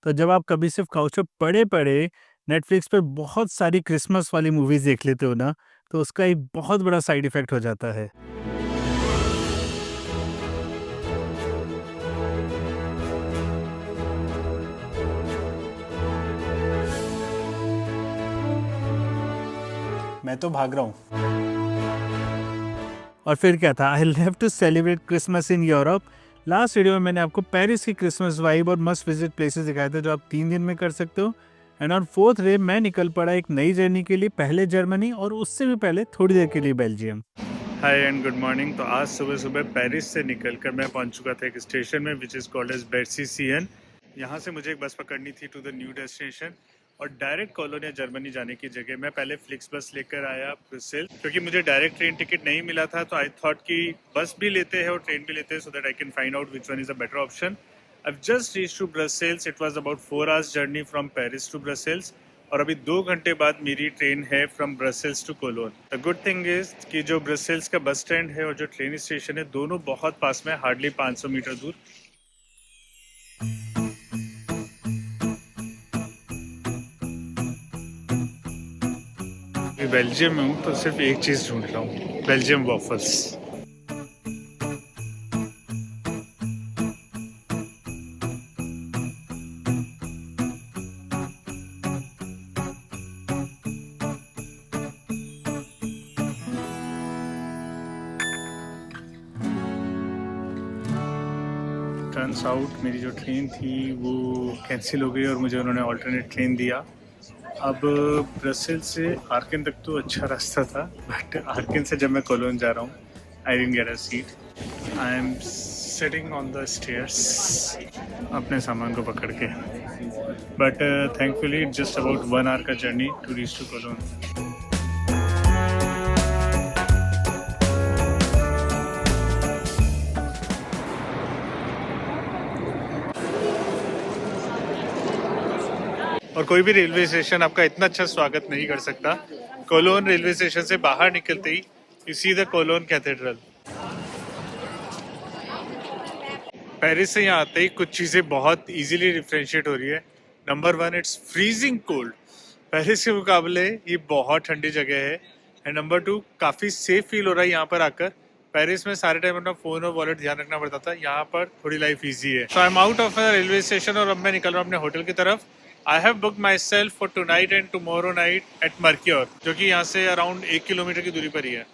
तो जब आप कभी सिर्फ काउच पे पड़े-पड़े नेटफ्लिक्स पे बहुत सारी क्रिसमस वाली मूवीज़ देख लेते हो ना, तो उसका एक बहुत बड़ा साइड इफ़ेक्ट हो जाता है। मैं तो भाग रहा हूँ। और फिर क्या था, I love to celebrate Christmas in Europe. Last video में मैंने आपको पेरिस की क्रिसमस वाइब और मस्ट विजिट प्लेसेस दिखाए थे जो आप 3 दिन में कर सकते हो। एंड ऑन 4th डे मैं निकल पड़ा एक नई जर्नी के लिए, पहले जर्मनी और उससे भी पहले थोड़ी देर के लिए Belgium. Hi and good morning. तो आज सुबह सुबह पेरिस से निकलकर मैं पहुंच चुका था एक स्टेशन में विच इज़ कॉल्ड एज बेर्सी सीएन। यहाँ से मुझे एक बस पकड़नी थी टू द न्यू डेस्टिनेशन और डायरेक्ट कॉलोनिया जर्मनी जाने की जगह मैं पहले फ्लिक्स बस लेकर आया ब्रुसेल, क्योंकि मुझे डायरेक्ट ट्रेन टिकट नहीं मिला था। तो आई थॉट कि बस भी लेते हैं और ट्रेन भी लेते हैं so that I can find out which one is a better option. I've just reached to Brussels. It was about 4 hours journey from Paris to Brussels. और अभी 2 घंटे बाद मेरी ट्रेन है from Brussels to Cologne. The good thing is कि जो Brussels का bus stand है और जो ट्रेन स्टेशन है दोनों बहुत पास में, हार्डली 500 मीटर दूर। बेल्जियम में हूँ तो सिर्फ एक चीज़ ढूंढ रहा हूँ, बेल्जियम वॉफल्स। टर्न्स आउट मेरी जो ट्रेन थी वो कैंसिल हो गई और मुझे उन्होंने ऑल्टरनेट ट्रेन दिया। अब ब्रसेल से आर्किन तक तो अच्छा रास्ता था, बट आर्किन से जब मैं कोलोन जा रहा हूँ I didn't get a seat. I am sitting on the stairs अपने सामान को पकड़ के, but thankfully it's just about 1 hour का journey to reach to Cologne. और कोई भी रेलवे स्टेशन आपका इतना अच्छा स्वागत नहीं कर सकता। कोलोन रेलवे स्टेशन से बाहर निकलते ही you see the Cologne cathedral. Paris से यहाँ आते ही कुछ चीज़ें बहुत इजीली डिफ्रेंशिएट हो रही है। Number 1, it's freezing cold. Paris के मुकाबले ये बहुत ठंडी जगह है। एंड नंबर 2, काफ़ी सेफ फील हो रहा है यहाँ पर आकर। पेरिस में सारे टाइम अपना फ़ोन और वॉलेट ध्यान रखना पड़ता था, यहाँ पर थोड़ी लाइफ ईजी है। So I am out of railway station और अब मैं निकल रहा हूँ अपने होटल की तरफ। I have booked myself for tonight and tomorrow night at Mercure, जो कि यहाँ से अराउंड 1 किलोमीटर की दूरी पर ही है।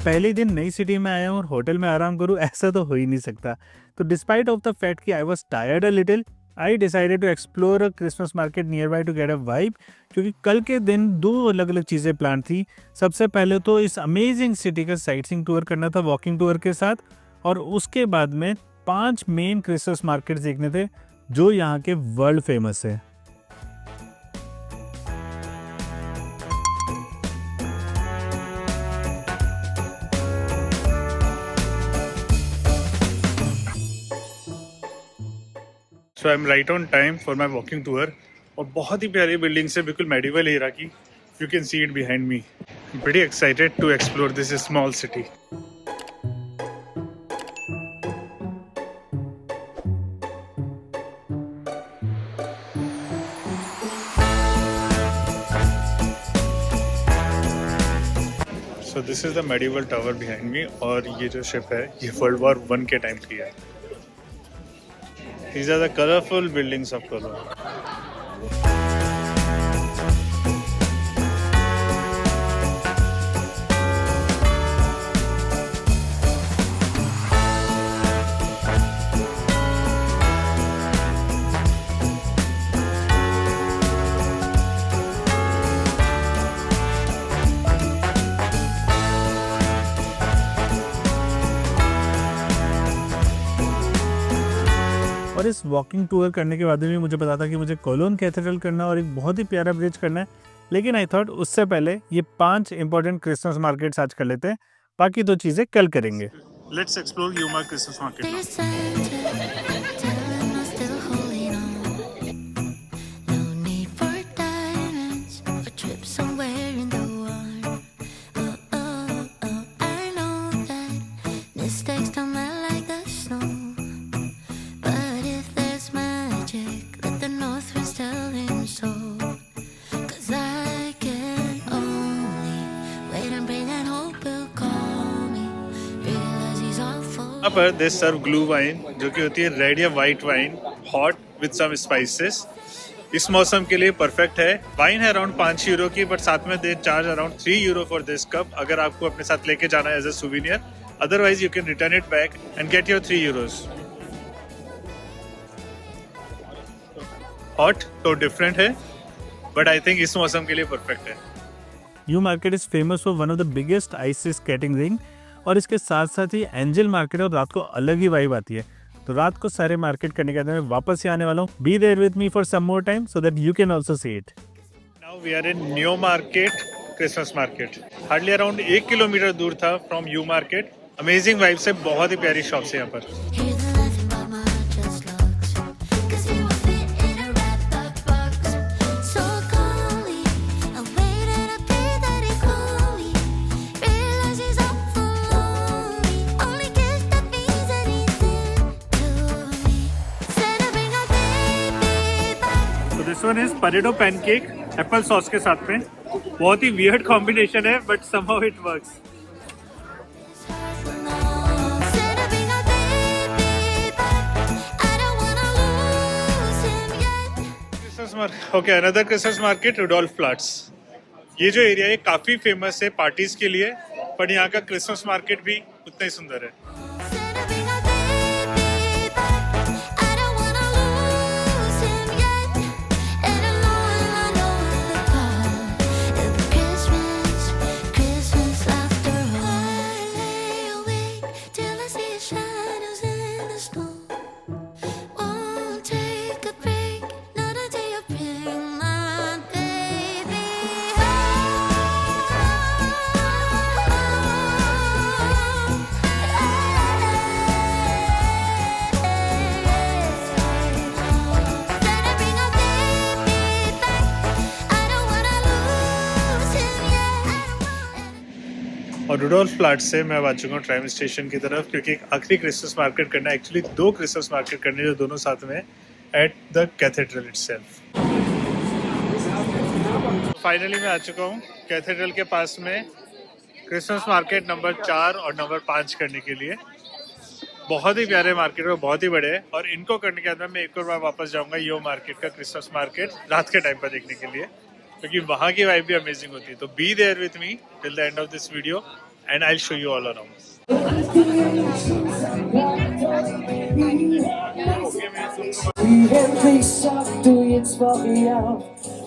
पहले दिन नई सिटी में आया हूँ और होटल में आराम करूँ, ऐसा तो हो ही नहीं सकता। तो डिस्पाइट ऑफ द फैक्ट कि I was tired a little, I decided to explore a Christmas market nearby to get a vibe, क्योंकि कल के दिन 2 अलग अलग चीज़ें प्लान थी। सबसे पहले तो इस अमेजिंग सिटी का साइट सीइंग टूर करना था वॉकिंग टूर के साथ, और उसके बाद में 5 मेन क्रिसमस मार्केट्स देखने थे जो यहाँ के वर्ल्ड फेमस है। So I am right on time for my walking tour. और बहुत ही प्यारी बिल्डिंग से, बिल्कुल मेडिवल एरा की। You can see it behind me. Very excited to explore this small city. So this is the medieval tower behind me, और ये जो शिप है ये वर्ल्ड वॉर 1 के टाइम की है। These are the colorful buildings of Cologne. और इस वॉकिंग टूर करने के बाद भी मुझे पता था कि मुझे कोलोन कैथेड्रल करना और एक बहुत ही प्यारा ब्रिज करना है, लेकिन आई थॉट उससे पहले ये 5 इंपॉर्टेंट क्रिसमस मार्केट्स आज कर लेते हैं, बाकी 2 चीज़ें कल करेंगे। Let's explore Yuma Christmas market. यहाँ पर दे सर्व ग्लू वाइन जो कि होती है रेड या white wine hot with some spices. इस मौसम के लिए परफेक्ट है। वाइन है अराउंड 5 यूरो की, बट साथ में they charge around 3 euro for this cup अगर आपको अपने साथ लेके जाना है as a souvenir. Otherwise you can return it back and get your 3 euros. Hot तो डिफरेंट है, बट आई थिंक इस मौसम के लिए परफेक्ट है। You market is famous for one of the biggest ice skating ring, और इसके साथ साथ ही एंजल मार्केट और रात को अलग ही वाइब आती है। तो रात को सारे मार्केट करने के बाद मैं वापस ही आने वाला हूँ। Be there with me for some more time so that you can also see it. Now we are in new market Christmas market. Hardly around 1 kilometre दूर था from you market. Amazing vibe से बहुत ही प्यारी shop है यहाँ पर। This one is potato pancake apple sauce के साथ में। बहुत ही वियर्ड कॉम्बिनेशन है, but somehow it works. Okay, another Christmas market Rudolf plots. ये जो एरिया है काफी फेमस है पार्टीज के लिए, पर यहाँ का क्रिसमस मार्केट भी उतना ही सुंदर है। और रुडोल्फ प्लाट से मैं आ चुका हूँ ट्राम स्टेशन की तरफ, क्योंकि एक आखिरी क्रिसमस मार्केट करना है। एक्चुअली 2 क्रिसमस मार्केट करने जो दोनों साथ में at the cathedral itself. Finally मैं आ चुका हूँ कैथेड्रल के पास में क्रिसमस मार्केट नंबर 4 और नंबर 5 करने के लिए। बहुत ही प्यारे मार्केट है, बहुत ही बड़े हैं, और इनको करने के बाद मैं एक और बार वापस जाऊंगा यो मार्केट का क्रिसमस मार्केट रात के टाइम पर देखने के लिए, क्योंकि वहाँ की वाइब भी अमेजिंग होती है। तो be there with me till the end of this video and I will show you all around.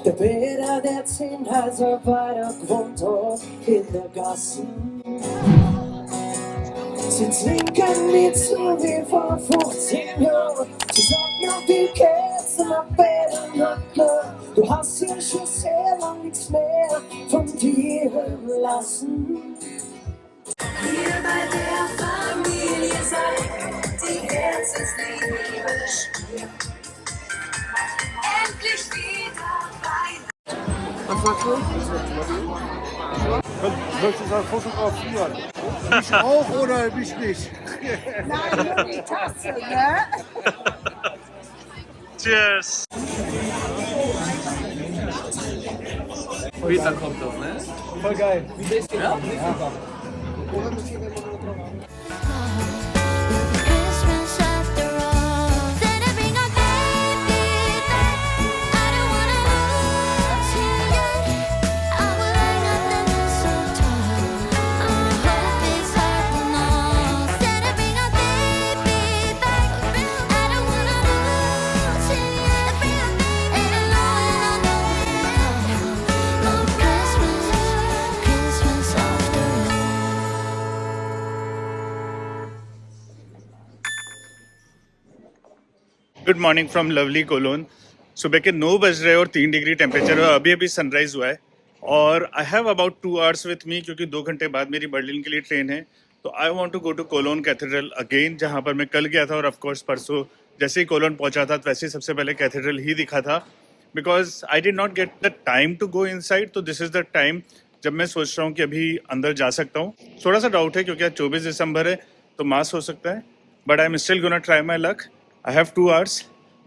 Der Bäder, der 10 Häuser weiter wohnt dort in der Gasse. Sie trinken nicht so wie vor 15 Jahren. Sie sagen auf die Kerzen, auf Bädern und klar. Du hast ja schon sehr lang nichts mehr von dir hören lassen. Hier bei der Familie seid, die Herzensliebe spürt. Endlich wieder bei. Was sagst du? Möchtest du fotografieren? Mich auch oder mich nicht? Nein, nur die Tasse, ne? Cheers! Pizza kommt das, ne? Voll geil. Wie bist du? Ja? Christmas after all. Then I bring a baby back. I don't wanna lose him yet. I will hang up the mistletoe. Hope his heart will know. Then I bring a baby back. I don't wanna lose him yet. And I know oh, Christmas after all. Good morning from lovely Cologne. सुबह के 9 बज रहे और 3 degree temperature है। अभी अभी sunrise हुआ है और I have about 2 hours with me, क्योंकि 2 घंटे बाद मेरी बर्लिन के लिए ट्रेन है। तो I want to go to Cologne cathedral again, जहाँ पर मैं कल गया था, और ऑफकोर्स परसों जैसे ही कोलोन पहुंचा था वैसे ही सबसे पहले कैथेड्रल ही दिखा था, because I did not get the time to go inside. तो दिस इज़ द टाइम जब मैं सोच रहा हूँ कि अभी अंदर जा सकता हूँ। थोड़ा सा डाउट है क्योंकि आज 24 दिसंबर है तो मास हो सकता है, but I am still gonna try my luck. I have 2 hours,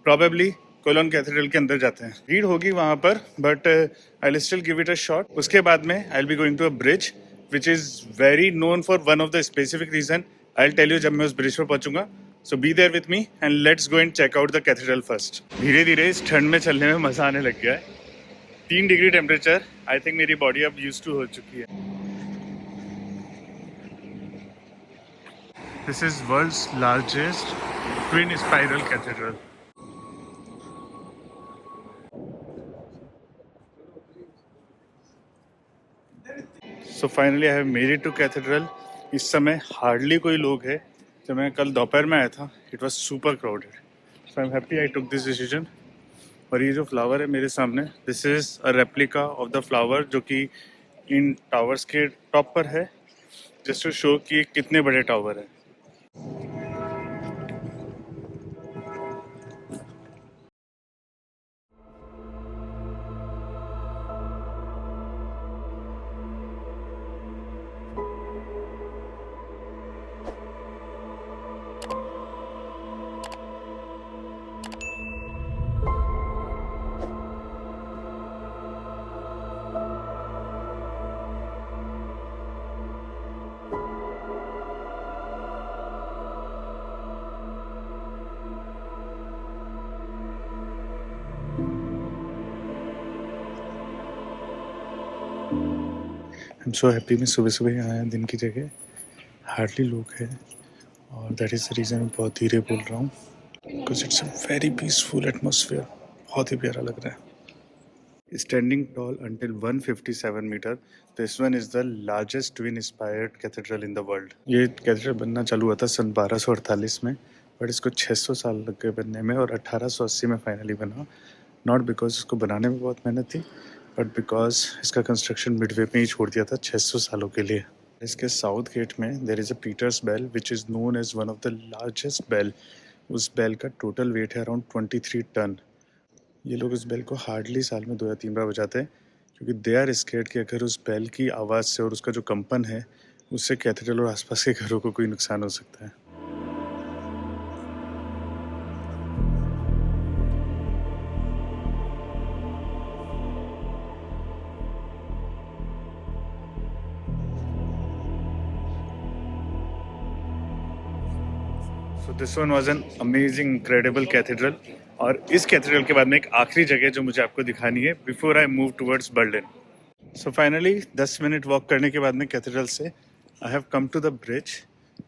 probably Cologne cathedral के अंदर जाते हैं। भीड़ होगी वहाँ पर, but I will still give it a shot. उसके बाद में I will be going to a bridge which is very known for one of the specific reason, I will tell you जब मैं उस ब्रिज पर पहुंचूंगा. So be there with me and let's go and check out the cathedral first. धीरे धीरे इस ठंड में चलने में मज़ा आने लग गया है. 3 डिग्री टेम्परेचर. आई थिंक मेरी बॉडी अब यूज टू हो चुकी है. This is world's largest twin spiral cathedral. So finally I have made it to cathedral. इस समय हार्डली कोई लोग है. जब मैं कल दोपहर में आया था it was super crowded. So I am happy I took this decision. और ये जो फ्लावर है मेरे सामने, this is a replica of the flower जो कि इन टावर्स के टॉप पर है, जस्ट टू शो कि कितने बड़े टावर है. I am so happy. मैं सुबह सुबह यहाँ आया दिन की जगह. हार्डली लोग हैं और दैट इज़ द रीज़न मैं बहुत धीरे बोल रहा हूँ, because it's a very peaceful atmosphere. बहुत ही प्यारा लग रहा है. Standing tall until 157 meter, this one is the largest twin-inspired cathedral in the world. ये कैथेड्रल बनना चालू हुआ था सन 1248 में, बट इसको 600 साल लग गए बनने में और 1880 में फाइनली बना. नॉट बिकॉज इसको बनाने में बहुत मेहनत थी, बट बिकॉज इसका कंस्ट्रक्शन मिडवे में ही छोड़ दिया था 600 सालों के लिए. इसके साउथ गेट में there is a Peter's bell which is known as one of the largest bell. उस बेल का टोटल वेट है अराउंड 23 टन. ये लोग उस बेल को हार्डली साल में 2 या 3 बार बजाते हैं, क्योंकि दे आर स्केर्ड कि अगर उस बेल की आवाज़ से और उसका जो कंपन है उससे कैथेड्रल और आसपास के घरों को कोई नुकसान हो सकता है. So this one was an amazing, incredible cathedral. और इस कैथेड्रल के बाद में एक आखिरी जगह जो मुझे आपको दिखानी है before I move towards Berlin. So finally 10 minute walk करने के बाद में कैथेड्रल से I have come to the bridge,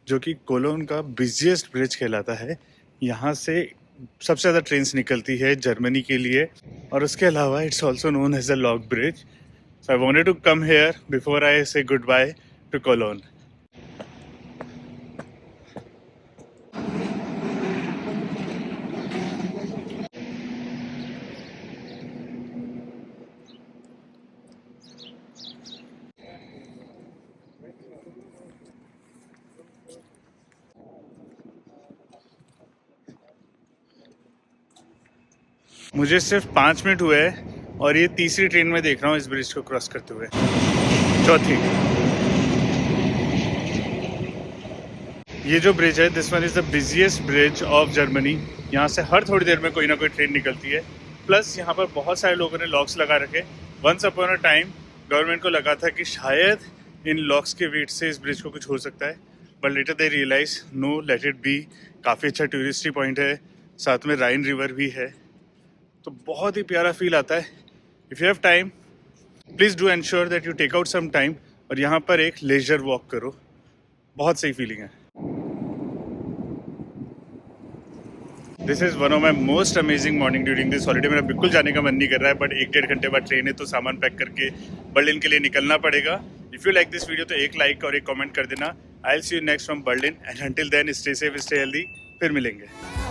जो कि कोलोन का बिजिएस्ट ब्रिज कहलाता है. यहाँ से सबसे ज़्यादा ट्रेन्स निकलती है जर्मनी के लिए, और उसके अलावा it's also known as a lock bridge. So I wanted to come here before I say good by two colon. मुझे सिर्फ 5 मिनट हुए हैं और ये तीसरी ट्रेन में देख रहा हूँ इस ब्रिज को क्रॉस करते हुए. चौथी. ये जो ब्रिज है, this one is the busiest bridge of Germany. यहाँ से हर थोड़ी देर में कोई ना कोई ट्रेन निकलती है. प्लस यहाँ पर बहुत सारे लोगों ने लॉक्स लगा रखे. Once upon a time government को लगा था कि शायद इन लॉक्स के वेट से इस ब्रिज को कुछ हो सकता है, but later they realise no, let it be. काफ़ी अच्छा टूरिस्टी पॉइंट है, साथ में राइन रिवर भी है, तो बहुत ही प्यारा फील आता है. If you have time please do ensure that you take out some time और यहाँ पर एक लेजर वॉक करो. बहुत सही फीलिंग है. This is one of my most amazing morning during this holiday. मेरा बिल्कुल जाने का मन नहीं कर रहा है, बट 1-1.5 घंटे बाद ट्रेन है तो सामान पैक करके बर्लिन के लिए निकलना पड़ेगा. If you like this video तो एक लाइक और एक कमेंट कर देना. I will see you next from Berlin, and until then stay safe, stay healthy. फिर मिलेंगे.